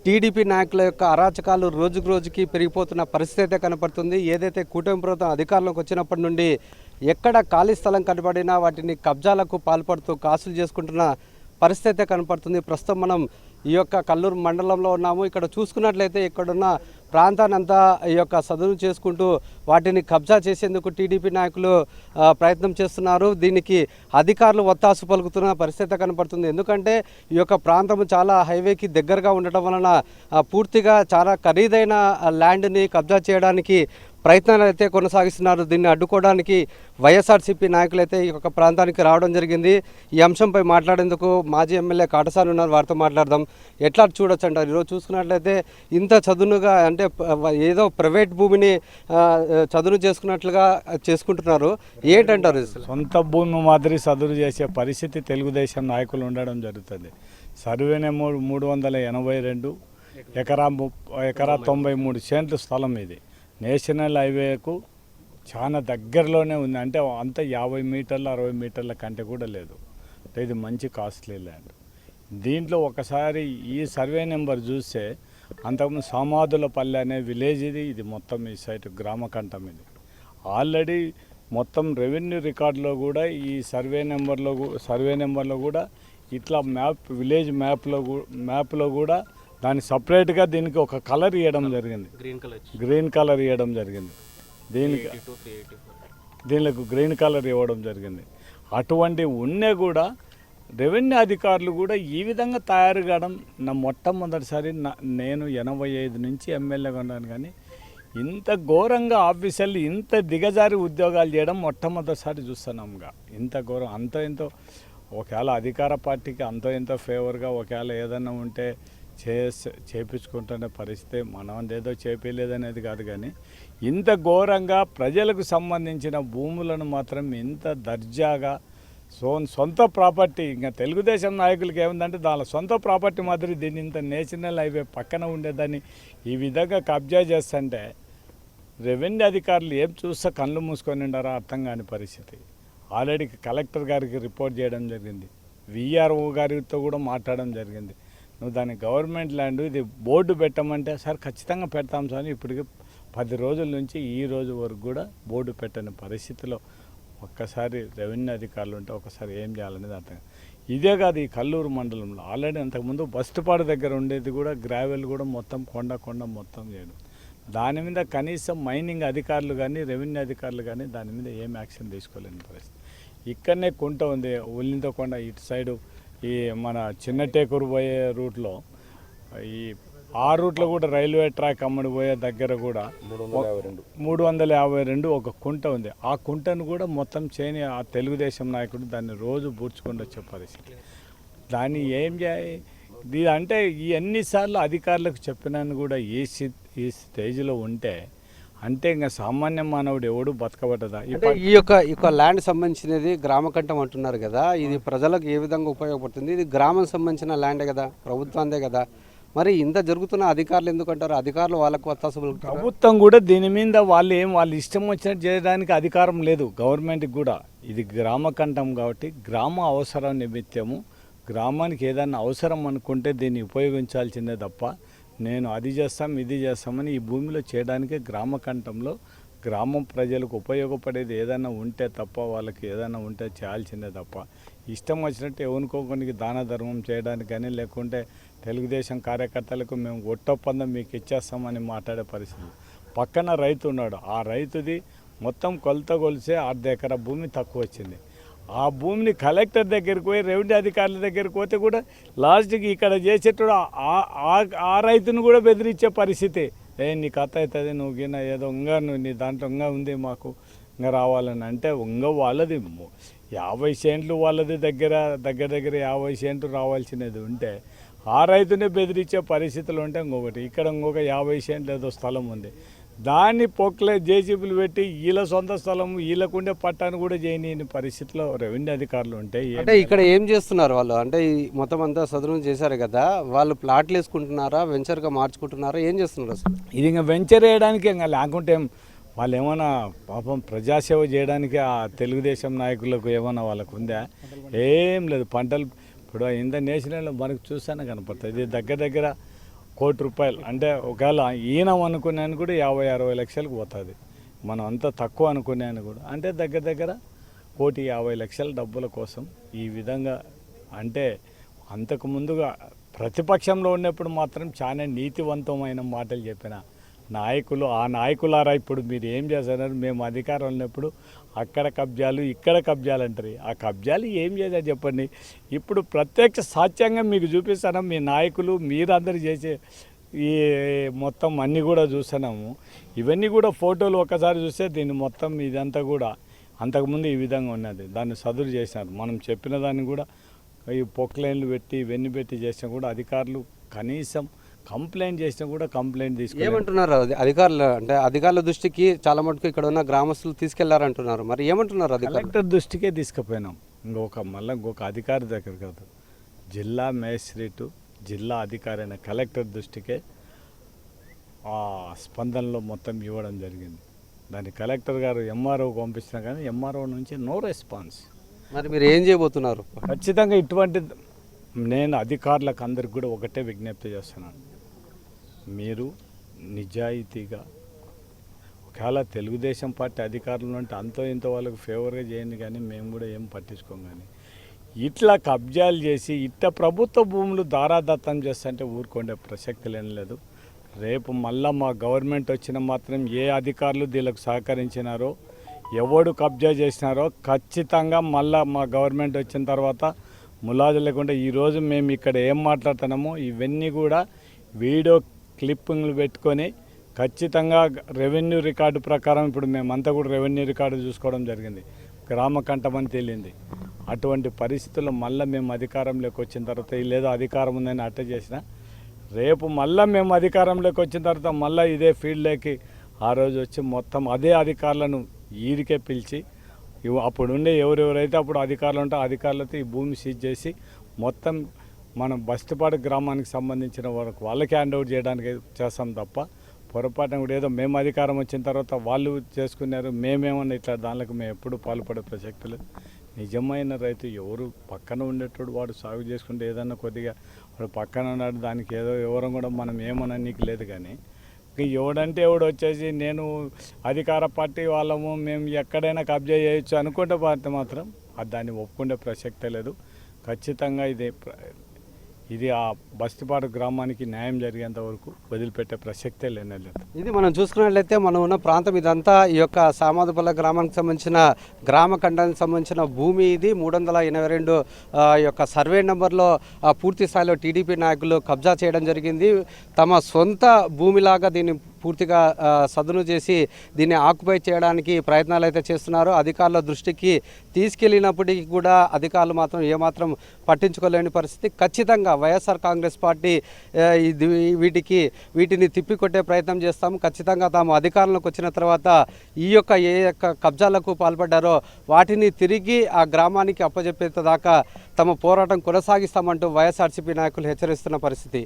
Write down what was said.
TDP నాయకుల యొక్క అరాచకాలు రోజుకు రోజుకి పెరిగిపోతున్న పరిస్థితి అయితే కనపడుతుంది. ఏదైతే కూటమి ప్రభుత్వం అధికారంలోకి వచ్చినప్పటి నుండి ఎక్కడ ఖాళీ స్థలం కనబడినా వాటిని కబ్జాలకు పాల్పడుతూ కాసులు చేసుకుంటున్న పరిస్థితి అయితే కనపడుతుంది. ప్రస్తుతం మనం ఈ యొక్క కల్లూరు మండలంలో ఉన్నాము. ఇక్కడ చూసుకున్నట్లయితే ఇక్కడున్న ప్రాంతాన్ని అంతా ఈ యొక్క సదును చేసుకుంటూ వాటిని కబ్జా చేసేందుకు టీడీపీ నాయకులు ప్రయత్నం చేస్తున్నారు. దీనికి అధికారులు ఒత్తాసు పలుకుతున్న పరిస్థితి కనపడుతుంది. ఎందుకంటే ఈ యొక్క ప్రాంతం చాలా హైవేకి దగ్గరగా ఉండటం వలన పూర్తిగా చాలా ఖరీదైన ల్యాండ్ని కబ్జా చేయడానికి ప్రయత్నాలు అయితే కొనసాగిస్తున్నారు. దీన్ని అడ్డుకోవడానికి వైఎస్ఆర్సీపీ నాయకులు అయితే ఈ యొక్క ప్రాంతానికి రావడం జరిగింది. ఈ అంశంపై మాట్లాడేందుకు మాజీ ఎమ్మెల్యే కాటసాని ఉన్నారు, వారితో మాట్లాడదాం. ఎట్లా చూడొచ్చు అంటారు? ఈరోజు చూసుకున్నట్లయితే ఇంత చదునుగా అంటే ఏదో ప్రైవేట్ భూమిని చదును చేసుకున్నట్లుగా చేసుకుంటున్నారు. ఏంటంటారు? సొంత భూమి మాదిరి చదును చేసే పరిస్థితి తెలుగుదేశం నాయకులు ఉండడం జరుగుతుంది. సర్వేనేమో 382 ఎకరా 93 సెంట్లు స్థలం. ఇది నేషనల్ హైవేకు చాలా దగ్గరలోనే ఉంది. అంటే అంత 50 మీటర్ల 60 మీటర్ల కంటే కూడా లేదు. అంటే ఇది మంచి కాస్ట్లీ ల్యాండ్. దీంట్లో ఒకసారి ఈ సర్వే నెంబర్ చూస్తే అంతకుముందు సమాధులపల్లి అనే విలేజ్ ఇది మొత్తం ఈ సైట్ గ్రామకంఠం. ఇది ఆల్రెడీ మొత్తం రెవెన్యూ రికార్డులో కూడా ఈ సర్వే నెంబర్లో కూడా ఇట్లా విలేజ్ మ్యాప్లో కూడా దాన్ని సపరేట్గా దీనికి ఒక కలర్ ఇవ్వడం జరిగింది. గ్రీన్ కలర్ ఇవ్వడం జరిగింది. దీనికి గ్రీన్ కలర్ ఇవ్వడం జరిగింది. అటువంటి ఉన్నే కూడా రెవెన్యూ అధికారులు కూడా ఈ విధంగా తయారు కావడం నా మొట్టమొదటిసారి నేను 85 నుంచి ఎమ్మెల్యేగా ఉన్నాను. కానీ ఇంత ఘోరంగా ఆఫీసర్లు ఇంత దిగజారి ఉద్యోగాలు చేయడం మొట్టమొదటిసారి చూస్తున్నాంగా. ఇంత ఘోరం అంతో ఎంతో ఒకవేళ అధికార పార్టీకి అంతో ఎంతో ఫేవర్గా ఒకవేళ ఏదన్నా ఉంటే చేపించుకుంటున్న పరిస్థితి. మనం ఏదో చేపించలేదనేది కాదు, కానీ ఇంత ఘోరంగా ప్రజలకు సంబంధించిన భూములను మాత్రం ఇంత దర్జాగా సొంత ప్రాపర్టీ, ఇంకా తెలుగుదేశం నాయకులకి ఏముందంటే దాని సొంత ప్రాపర్టీ మాదిరి దీన్ని ఇంత నేషనల్ హైవే పక్కన ఉండేదాన్ని ఈ విధంగా కబ్జా చేస్తుంటే రెవెన్యూ అధికారులు ఏం చూస్తే కళ్ళు మూసుకొని ఉండారో అర్థం కాని పరిస్థితి. ఆల్రెడీ కలెక్టర్ గారికి రిపోర్ట్ చేయడం జరిగింది. విఆర్ఓ గారితో కూడా మాట్లాడడం జరిగింది. నువ్వు దాని గవర్నమెంట్ ల్యాండ్ ఇది బోర్డు పెట్టమంటే సార్ ఖచ్చితంగా పెడతాం సార్. ఇప్పటికి 10 రోజుల నుంచి ఈ రోజు వరకు కూడా బోర్డు పెట్టని పరిస్థితిలో ఒక్కసారి రెవెన్యూ అధికారులు ఉంటే ఒకసారి ఏం చేయాలనేది అర్థం. ఇదే కాదు, ఈ కల్లూరు మండలంలో ఆల్రెడీ అంతకుముందు బస్టుపాడు దగ్గర ఉండేది కూడా గ్రావెల్ కూడా మొత్తం కొండ మొత్తం చేయడం. దాని మీద కనీసం మైనింగ్ అధికారులు కానీ రెవెన్యూ అధికారులు కానీ దాని మీద ఏం యాక్షన్ తీసుకోలేని పరిస్థితి. ఇక్కడనే కుంట ఉంది, ఉల్లింతకొండ ఇటు సైడు ఈ మన చిన్న టేకూరు పోయే రూట్లో ఈ ఆ రూట్లో కూడా రైల్వే ట్రాక్ అమ్మడి పోయే దగ్గర కూడా 352 ఒక కుంట ఉంది. ఆ కుంటను కూడా మొత్తం చేయని ఆ తెలుగుదేశం నాయకుడు దాన్ని రోజు బూడ్చుకొని వచ్చే పరిస్థితి. దాన్ని ఏం చేయాలి అంటే ఎన్నిసార్లు అధికారులకు చెప్పినాను కూడా ఈ స్టేజ్లో ఉంటే అంటే ఇంకా సామాన్య మానవుడు ఎవడు బతకబడ్డదా? ఈ యొక్క ల్యాండ్ సంబంధించినది గ్రామకంఠం అంటున్నారు కదా, ఇది ప్రజలకు ఏ విధంగా ఉపయోగపడుతుంది? ఇది గ్రామం సంబంధించిన ల్యాండే కదా, ప్రభుత్వాందే కదా. మరి ఇంత జరుగుతున్న అధికారులు ఎందుకంటారు? అధికారులు వాళ్ళకు వత్తాసు. ప్రభుత్వం కూడా దీని మీద వాళ్ళు ఇష్టం వచ్చినట్టు చేయడానికి అధికారం లేదు గవర్నమెంట్కి కూడా. ఇది గ్రామకంఠం కాబట్టి గ్రామ అవసరం నిమిత్తము గ్రామానికి ఏదైనా అవసరం అనుకుంటే దీన్ని ఉపయోగించాల్సిందే తప్ప నేను అది చేస్తాం ఇది చేస్తామని ఈ భూమిలో చేయడానికి గ్రామకంఠంలో గ్రామం ప్రజలకు ఉపయోగపడేది ఏదైనా ఉంటే తప్ప వాళ్ళకి ఏదైనా ఉంటే చేయాల్సిందే తప్ప ఇష్టం వచ్చినట్టు ఎవరికొకరికి దాన ధర్మం చేయడానికి కానీ లేకుంటే తెలుగుదేశం కార్యకర్తలకు మేము ఒట్టొప్పందం మీకు ఇచ్చేస్తామని మాట్లాడే పరిస్థితి. పక్కన రైతు ఉన్నాడు, ఆ రైతుది మొత్తం కొలత కొలిసే 1/2 ఎకరా భూమి తక్కువ వచ్చింది. ఆ భూమిని కలెక్టర్ దగ్గరికి పోయి రెవెన్యూ అధికారుల దగ్గరికి పోతే కూడా లాస్ట్కి ఇక్కడ చేసేటప్పుడు ఆ రైతును కూడా బెదిరించే పరిస్థితి. నీ కథ అవుతుంది, నువ్వు గిన్న ఏదో ఇంకా నువ్వు నీ దాంట్లో ఇంకా ఉంది మాకు ఇంకా రావాలని అంటే ఇంకా వాళ్ళది 50 సెంట్లు వాళ్ళది దగ్గర 50 సెంట్లు రావాల్సినది ఉంటే ఆ రైతునే బెదిరించే పరిస్థితులు ఉంటే ఇంకొక 50 సెంట్లు ఏదో స్థలం ఉంది, దాన్ని పొక్లే జేసీబీలు పెట్టి వీళ్ళ సొంత స్థలం వీళ్ళకుండే పట్టాన్ని కూడా చేయని పరిస్థితిలో రెవెన్యూ అధికారులు ఉంటే అంటే ఇక్కడ ఏం చేస్తున్నారు వాళ్ళు? అంటే మొత్తం అంతా సదును చేశారు కదా, వాళ్ళు ప్లాట్లు వేసుకుంటున్నారా, వెంచర్గా మార్చుకుంటున్నారా, ఏం చేస్తున్నారు అసలు? ఇది ఇంకా వెంచర్ వేయడానికి ఇంకా లేకుంటే వాళ్ళు ఏమైనా పాపం ప్రజాసేవ చేయడానికి ఆ తెలుగుదేశం నాయకులకు ఏమైనా వాళ్ళకు ఉందా? ఏం లేదు. పంటలు ఇప్పుడు ఇంత నేషనల్లో మనకు చూస్తానే కనపడుతుంది. ఇది దగ్గర ₹1,00,00,000 అంటే ఒకవేళ ఈయనం అనుకున్నాను కూడా 50-60 లక్షలకు పోతుంది. మనం అంత తక్కువ అనుకున్నాను కూడా అంటే దగ్గర దగ్గర 1,50,00,000 డబ్బుల కోసం ఈ విధంగా అంటే అంతకు ముందుగా ప్రతిపక్షంలో ఉన్నప్పుడు మాత్రం చాలా నీతివంతమైన మాటలు చెప్పిన నాయకులు ఆ నాయకులారా ఇప్పుడు మీరు ఏం చేస్తున్నారు, మేము అధికారం ఉన్నప్పుడు అక్కడ కబ్జాలు ఇక్కడ కబ్జాలు అంటారు. ఆ కబ్జాలు ఏం చేశారు చెప్పండి. ఇప్పుడు ప్రత్యక్ష సాక్ష్యంగా మీకు చూపిస్తాను. మీ నాయకులు మీరందరూ చేసే ఈ మొత్తం అన్నీ కూడా చూస్తున్నాము. ఇవన్నీ కూడా ఫోటోలు ఒకసారి చూస్తే దీన్ని మొత్తం ఇదంతా కూడా అంతకుముందు ఈ విధంగా ఉన్నది. దాన్ని సదురు చేసినారు. మనం చెప్పిన దాన్ని కూడా ఈ పొక్లైన్లు పెట్టి ఇవన్నీ పెట్టి చేసినా కూడా అధికారులు కనీసం కంప్లైంట్ చేసినా కూడా కంప్లైంట్ తీసుకుని ఏమంటున్నారు అధికారులు? అంటే అధికారుల దృష్టికి చాలా మటుకు ఇక్కడ ఉన్న గ్రామస్తులు తీసుకెళ్లారంటున్నారు. మరి ఏమంటున్నారు అధికారులు? కలెక్టర్ దృష్టికే తీసుకుపోయినాం. ఇంకొక అధికారి దగ్గర కాదు, జిల్లా మేజిస్ట్రేటు జిల్లా అధికారి అయిన కలెక్టర్ దృష్టికే ఆ స్పందనలో మొత్తం ఇవ్వడం జరిగింది. దాన్ని కలెక్టర్ గారు ఎంఆర్ఓకి పంపించినా కానీ ఎంఆర్ఓ నుంచి నో రెస్పాన్స్. మరి మీరు ఏం చేయబోతున్నారు? ఖచ్చితంగా ఇటువంటి నేను అధికారులకు అందరికి కూడా ఒకటే విజ్ఞప్తి చేస్తున్నాను. మీరు నిజాయితీగా ఒకవేళ తెలుగుదేశం పార్టీ అధికారులు అంటే అంతో ఇంతో వాళ్ళకు ఫేవర్గా చేయండి, కానీ మేము కూడా ఏం పట్టించుకోం. కానీ ఇట్లా కబ్జాలు చేసి ఇట్లా ప్రభుత్వ భూములు దారాదత్తం చేస్తుంటే ఊరుకోండే ప్రసక్తి లేదు. రేపు మళ్ళా మా గవర్నమెంట్ వచ్చిన మాత్రం ఏ అధికారులు దీనికి సహకరించినారో ఎవడు కబ్జా చేసినారో ఖచ్చితంగా మళ్ళా మా గవర్నమెంట్ వచ్చిన తర్వాత ములాజు లేకుండా ఈరోజు మేము ఇక్కడ ఏం మాట్లాడుతున్నామో ఇవన్నీ కూడా వీడియో క్లిప్పింగ్లు పెట్టుకొని ఖచ్చితంగా రెవెన్యూ రికార్డు ప్రకారం ఇప్పుడు మేమంతా కూడా రెవెన్యూ రికార్డు చూసుకోవడం జరిగింది. గ్రామ కంఠమని తేలింది. అటువంటి పరిస్థితుల్లో మళ్ళీ మేము అధికారంలోకి వచ్చిన తర్వాత లేదా అధికారం ఉందని అట్ట చేసిన రేపు మళ్ళీ మేము అధికారంలోకి వచ్చిన తర్వాత మళ్ళీ ఇదే ఫీల్డ్లోకి ఆ రోజు వచ్చి మొత్తం అదే అధికారులను ఈడికే పిలిచి అప్పుడుండే ఎవరెవరైతే అప్పుడు అధికారులు ఉంటే అధికారులతో ఈ భూమి సీజ్ చేసి మొత్తం మనం బస్తిపాడు గ్రామానికి సంబంధించిన వరకు వాళ్ళకి హ్యాండ్ ఓవర్ చేయడానికి చేస్తాం తప్ప పొరపాటున కూడా ఏదో మేము అధికారం వచ్చిన తర్వాత వాళ్ళు చేసుకున్నారు మేమేమన్నా ఇట్లా దానిలోకి మేము ఎప్పుడు పాల్పడే ప్రసక్తి లేదు. నిజమైన రైతు ఎవరు పక్కన ఉండేటోడు వాడు సాగు చేసుకుంటే ఏదన్నా కొద్దిగా వాడు పక్కన ఉన్నాడు దానికి ఏదో ఎవరం కూడా మనం ఏమన్నా నీకు లేదు. కానీ ఎవడంటే ఎవడు వచ్చేసి నేను అధికార పార్టీ వాళ్ళము మేము ఎక్కడైనా కబ్జా చేయొచ్చు అనుకుంటే పార్టీ మాత్రం దాన్ని ఒప్పుకునే ప్రసక్తే లేదు. ఖచ్చితంగా ఇది ఆ బస్తిపాడు గ్రామానికి న్యాయం జరిగేంత వరకు వదిలిపెట్టే ప్రసక్తే లేదు. ఇది మనం చూసుకున్నట్లయితే మనం ఉన్న ప్రాంతం ఇదంతా ఈ యొక్క సామాదుపల్ల గ్రామానికి సంబంధించిన గ్రామ ఖండానికి సంబంధించిన భూమి. ఇది 382 ఈ యొక్క సర్వే నెంబర్లో పూర్తి స్థాయిలో టీడీపీ నాయకులు కబ్జా చేయడం జరిగింది. తమ సొంత భూమిలాగా దీన్ని పూర్తిగా సదును చేసి దీన్ని ఆక్యుపై చేయడానికి ప్రయత్నాలు అయితే చేస్తున్నారు. అధికారుల దృష్టికి తీసుకెళ్ళినప్పటికీ కూడా అధికారులు మాత్రం ఏమాత్రం పట్టించుకోలేని పరిస్థితి. ఖచ్చితంగా వైఎస్ఆర్ కాంగ్రెస్ పార్టీ వీటిని తిప్పికొట్టే ప్రయత్నం చేస్తాము. ఖచ్చితంగా తాము అధికారంలోకి వచ్చిన తర్వాత ఈ యొక్క ఏ యొక్క కబ్జాలకు పాల్పడ్డారో వాటిని తిరిగి ఆ గ్రామానికి అప్పజెప్పేదాకా తమ పోరాటం కొనసాగిస్తామంటూ వైఎస్ఆర్సీపీ నాయకులు హెచ్చరిస్తున్న పరిస్థితి.